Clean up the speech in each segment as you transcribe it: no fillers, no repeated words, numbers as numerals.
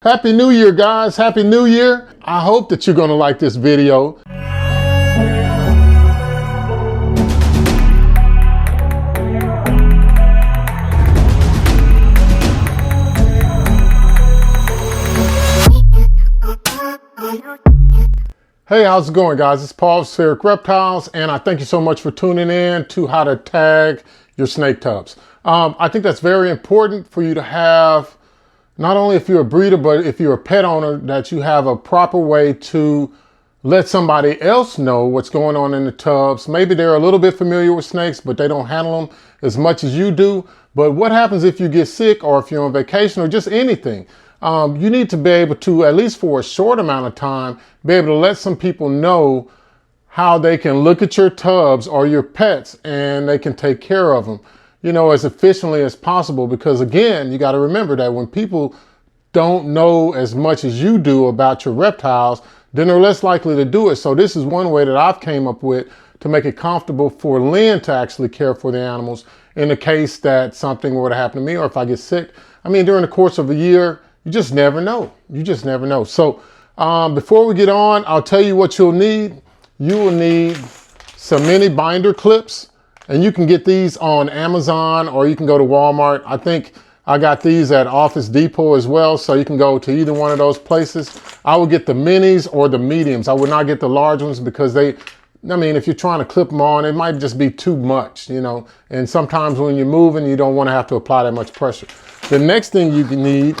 Happy New Year, guys. Happy New Year. I hope that you're going to like this video. Hey, how's it going, guys? It's Paul, Spheric Reptiles, and I thank you so much for tuning in to how to tag your snake tubs. I think that's very important for you to have, not only if you're a breeder, but if you're a pet owner, that you have a proper way to let somebody else know what's going on in the tubs. Maybe they're a little bit familiar with snakes, but they don't handle them as much as you do. But what happens if you get sick, or if you're on vacation, or just anything? You need to be able to, at least for a short amount of time, be able to let some people know how they can look at your tubs or your pets, and they can take care of them, you know, as efficiently as possible. Because again, you got to remember that when people don't know as much as you do about your reptiles, then they're less likely to do it. So this is one way that I've came up with to make it comfortable for Lynn to actually care for the animals in the case that something were to happen to me, or if I get sick. I mean, during the course of a year, you just never know. You just never know. So before we get on, I'll tell you what you'll need. You will need some mini binder clips. And you can get these on Amazon, or you can go to Walmart. I think I got these at Office Depot as well, so you can go to either one of those places. I would get the minis or the mediums. I would not get the large ones because I mean, if you're trying to clip them on, it might just be too much, you know. And sometimes when you're moving, you don't want to have to apply that much pressure. The next thing you need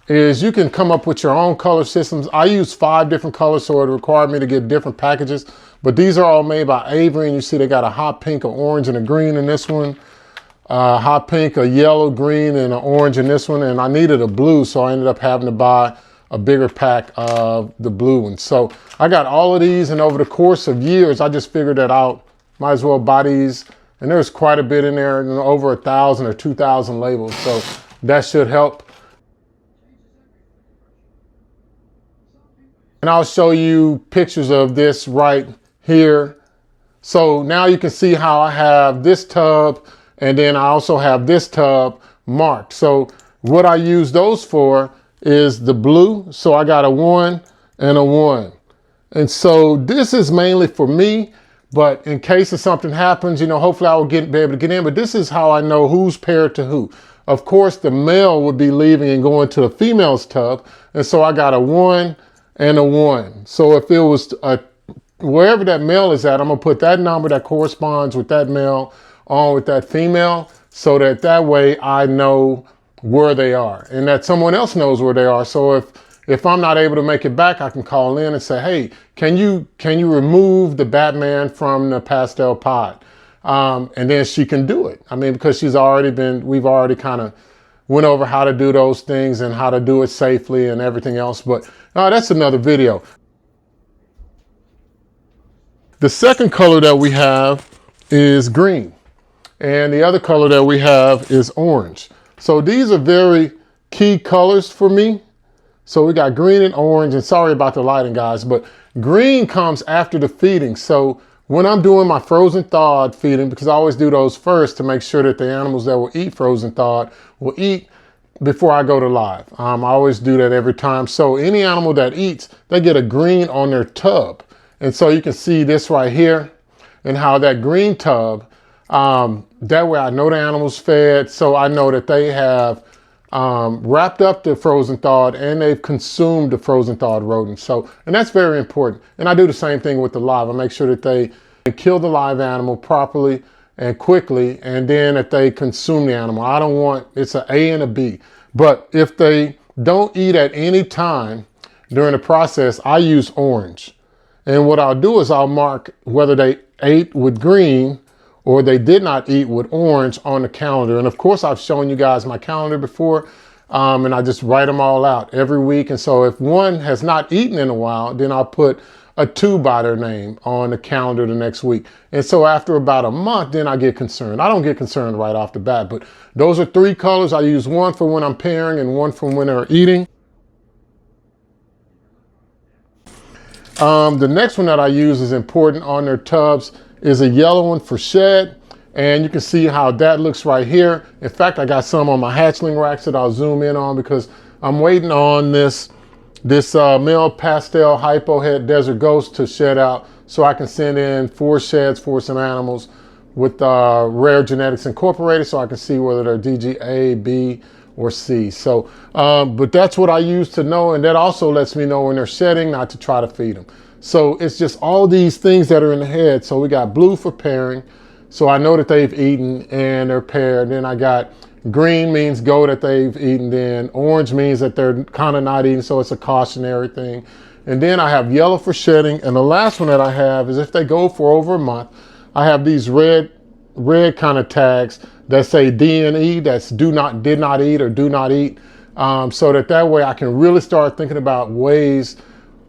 is you can come up with your own color systems. I use 5 different colors, so it required me to get different packages. But these are all made by Avery, and you see they got a hot pink, a orange, and a green in this one. Hot pink, a yellow, green, and an orange in this one. And I needed a blue, so I ended up having to buy a bigger pack of the blue one. So I got all of these, and over the course of years, I just figured that out. Might as well buy these. And there's quite a bit in there, over 1,000 or 2,000 labels. So that should help. And I'll show you pictures of this right here. So now you can see how I have this tub, and then I also have this tub marked. So what I use those for is the blue. So I got a 1 and a 1. And so this is mainly for me, but in case of something happens, you know, hopefully I will be able to get in. But this is how I know who's paired to who. Of course, the male would be leaving and going to the female's tub. And so I got a 1 and a 1. So if it was wherever that male is at, I'm gonna put that number that corresponds with that male on with that female, so that way I know where they are, and that someone else knows where they are. So if I'm not able to make it back, I can call in and say, hey, can you remove the Batman from the pastel pod? And then she can do it. I mean, because we've already kind of went over how to do those things and how to do it safely and everything else. But that's another video. The second color that we have is green, and the other color that we have is orange. So these are very key colors for me. So we got green and orange, and sorry about the lighting, guys, but green comes after the feeding. So when I'm doing my frozen thawed feeding, because I always do those first to make sure that the animals that will eat frozen thawed will eat before I go to live. I always do that every time. So any animal that eats, they get a green on their tub. And so you can see this right here, and how that green tub, that way I know the animal's fed. So I know that they have wrapped up the frozen thawed, and they've consumed the frozen thawed rodents. So, and that's very important. And I do the same thing with the live. I make sure that they kill the live animal properly and quickly, and then that they consume the animal. I don't want, it's an A and a B. But if they don't eat at any time during the process, I use orange. And what I'll do is I'll mark whether they ate with green or they did not eat with orange on the calendar. And of course, I've shown you guys my calendar before, and I just write them all out every week. And so if one has not eaten in a while, then I'll put a 2 by their name on the calendar the next week. And so after about a month, then I get concerned. I don't get concerned right off the bat, but those are 3 colors. I use 1 for when I'm pairing and 1 for when they're eating. The next one that I use is important on their tubs is a yellow one for shed. And you can see how that looks right here. In fact, I got some on my hatchling racks that I'll zoom in on, because I'm waiting on this male pastel hypo head desert ghost to shed out so I can send in 4 sheds for some animals with Rare Genetics Incorporated so I can see whether they're DG A, B, or C. So, but that's what I use to know, and that also lets me know when they're shedding not to try to feed them. So it's just all these things that are in the head. So we got blue for pairing, so I know that they've eaten and they're paired. Then I got green means go that they've eaten. Then orange means that they're kind of not eating, so it's a cautionary thing. And then I have yellow for shedding. And the last one that I have is if they go for over a month, I have these red kind of tags that say D and E, that's did not eat or do not eat. So that way I can really start thinking about ways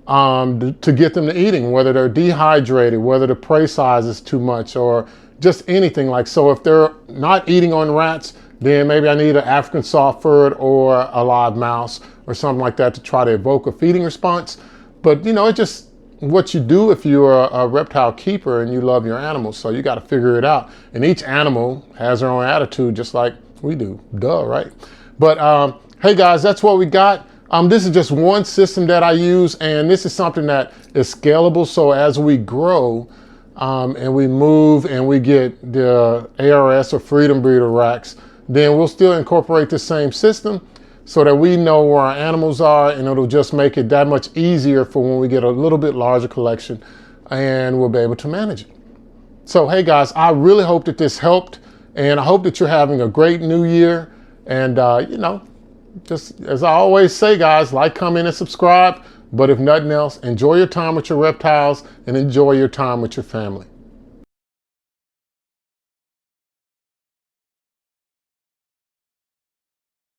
to get them to eating, whether they're dehydrated, whether the prey size is too much, or just anything like. So if they're not eating on rats, then maybe I need an African soft furred or a live mouse or something like that to try to evoke a feeding response. But you know, it's just what you do if you're a reptile keeper and you love your animals. So you got to figure it out. And each animal has their own attitude, just like we do. Duh, right? But hey guys, that's what we got. This is just one system that I use, and this is something that is scalable. So as we grow and we move and we get the ARS or Freedom Breeder racks, then we'll still incorporate the same system so that we know where our animals are, and it'll just make it that much easier for when we get a little bit larger collection, and we'll be able to manage it. So hey guys, I really hope that this helped, and I hope that you're having a great new year. And you know, just as I always say guys, like, comment, and subscribe. But if nothing else, enjoy your time with your reptiles and enjoy your time with your family.